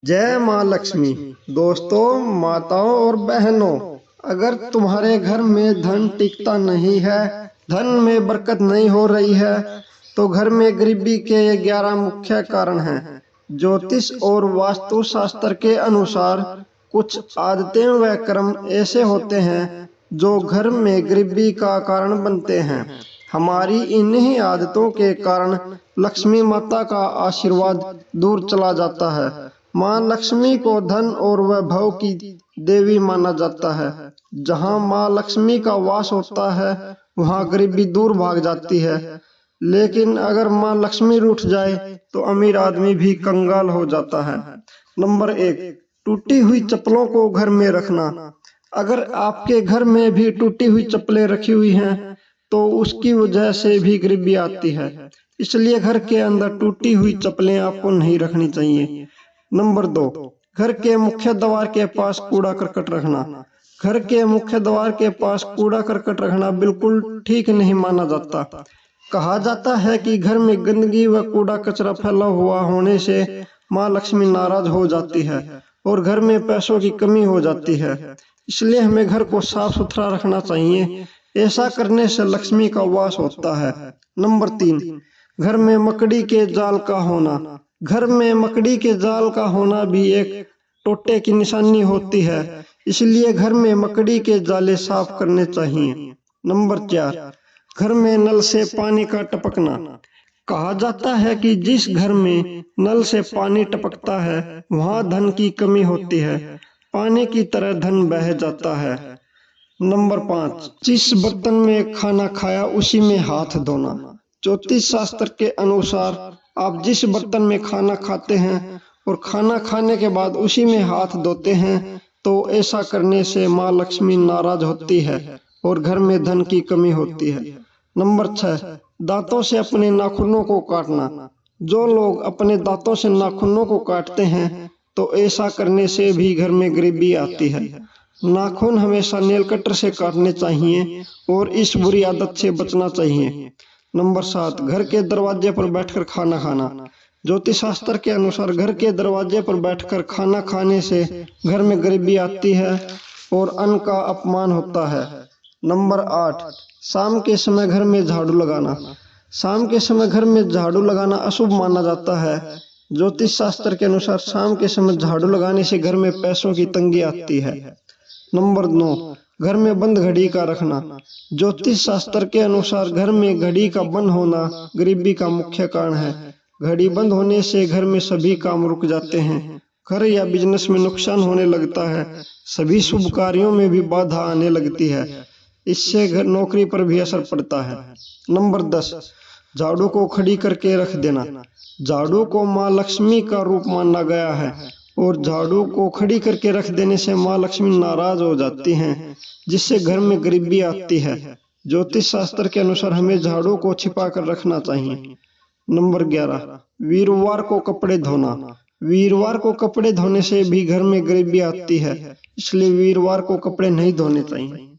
जय माँ लक्ष्मी। दोस्तों, माताओं और बहनों, अगर तुम्हारे घर में धन टिकता नहीं है, धन में बरकत नहीं हो रही है, तो घर में गरीबी के ये 11 मुख्य कारण हैं। ज्योतिष और वास्तु शास्त्र के अनुसार कुछ आदतें व कर्म ऐसे होते हैं जो घर में गरीबी का कारण बनते हैं। हमारी इन्हीं आदतों के कारण लक्ष्मी माता का आशीर्वाद दूर चला जाता है। माँ लक्ष्मी को धन और वैभव की देवी माना जाता है। जहाँ माँ लक्ष्मी का वास होता है, वहाँ गरीबी दूर भाग जाती है। लेकिन अगर माँ लक्ष्मी रूठ जाए तो अमीर आदमी भी कंगाल हो जाता है। नंबर 1, टूटी हुई चप्पलों को घर में रखना। अगर आपके घर में भी टूटी हुई चप्पलें रखी हुई हैं, तो उसकी वजह से भी गरीबी आती है। इसलिए घर के अंदर टूटी हुई चप्पलें आपको नहीं रखनी चाहिए। नंबर 2, घर के मुख्य द्वार के पास कूड़ा करकट रखना। घर के मुख्य द्वार के पास कूड़ा करकट रखना बिल्कुल ठीक नहीं माना जाता। कहा जाता है कि घर में गंदगी व कूड़ा कचरा फैला हुआ होने से माँ लक्ष्मी नाराज हो जाती है और घर में पैसों की कमी हो जाती है। इसलिए हमें घर को साफ सुथरा रखना चाहिए। ऐसा करने से लक्ष्मी का वास होता है। नंबर 3, घर में मकड़ी के जाल का होना। घर में मकड़ी के जाल का होना भी एक टोटे की निशानी होती है। इसलिए घर में मकड़ी के जाले साफ करने चाहिए। नंबर 4, घर में नल से पानी का टपकना। कहा जाता है कि जिस घर में नल से पानी टपकता है, वहाँ धन की कमी होती है। पानी की तरह धन बह जाता है। नंबर 5, जिस बर्तन में खाना खाया उसी में हाथ धोना। ज्योतिष शास्त्र के अनुसार आप जिस बर्तन में खाना खाते हैं और खाना खाने के बाद उसी में हाथ धोते हैं, तो ऐसा करने से माँ लक्ष्मी नाराज होती है और घर में धन की कमी होती है। नंबर 6, दांतों से अपने नाखूनों को काटना। जो लोग अपने दांतों से नाखूनों को काटते हैं, तो ऐसा करने से भी घर में गरीबी आती है। नाखून हमेशा नेल कटर से काटने चाहिए और इस बुरी आदत से बचना चाहिए। नंबर 7, घर के दरवाजे पर बैठकर खाना खाना। ज्योतिष शास्त्र के अनुसार घर के दरवाजे पर बैठकर खाना खाने से घर में गरीबी आती है और अन्न का अपमान होता है। नंबर 8, शाम के समय घर में झाड़ू लगाना। शाम के समय घर में झाड़ू लगाना अशुभ माना जाता है। ज्योतिष शास्त्र के अनुसार शाम के समय झाड़ू लगाने से घर में पैसों की तंगी आती है। नंबर 9, घर में बंद घड़ी का रखना। ज्योतिष शास्त्र के अनुसार घर में घड़ी का बंद होना गरीबी का मुख्य कारण है। घड़ी बंद होने से घर में सभी काम रुक जाते हैं। घर या बिजनेस में नुकसान होने लगता है। सभी शुभ कार्यों में भी बाधा आने लगती है। इससे घर नौकरी पर भी असर पड़ता है। नंबर 10, झाड़ू को खड़ी करके रख देना। झाड़ू को माँ लक्ष्मी का रूप माना गया है और झाड़ू को खड़ी करके रख देने से माँ लक्ष्मी नाराज हो जाती हैं, जिससे घर में गरीबी आती है। ज्योतिष शास्त्र के अनुसार हमें झाड़ू को छिपा कर रखना चाहिए। नंबर 11, वीरवार को कपड़े धोना। वीरवार को कपड़े धोने से भी घर में गरीबी आती है, इसलिए वीरवार को कपड़े नहीं धोने चाहिए।